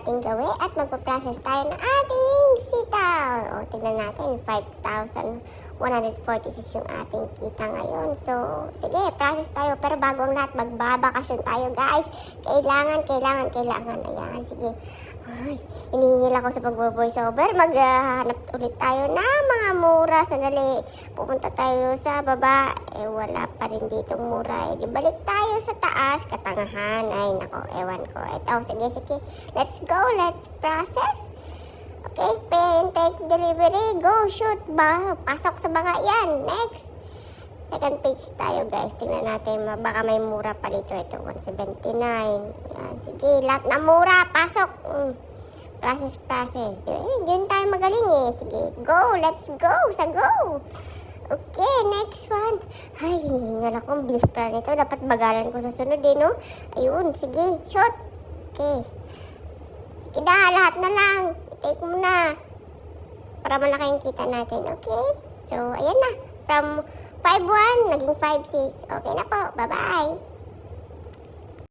ating gawin at magpa-process tayo ng ating sitaw. O, tignan natin, 5,146 yung ating kita ngayon. So, sige, process tayo. Pero bago ang lahat, magbabakasyon tayo, guys. Kailangan. Ayan, sige. Ay, hinihingil ako sa pag-voice over. Maghanap ulit tayo ng mga mura. Sandali, pupunta tayo sa baba. Wala pa rin ditong mura. Balik tayo sa taas. Katangahan. Ay, nako, ewan ko. Ito, sige. Let's go. Let's process. Okay, pay and take delivery. Go, shoot. Pasok sa banga yan. Next. Second page tayo, guys. Tingnan natin. Baka may mura pa dito. Ito, 179. Yan. Sige, lahat na mura. Pasok. Process. Diyan tayo magaling eh. Sige, go. Let's go. Sa go. Okay, next one. Ay, hinihingal ako. Ang bilis pala nito. Dapat bagalan ko sa sunod eh, no? Ayun, sige. Shoot. Okay. Sige na, lahat na lang. Take mo na. Para malaki yung kita natin. Okay? So, ayan na. From 5-1, naging 5-6. Okay na po. Bye-bye.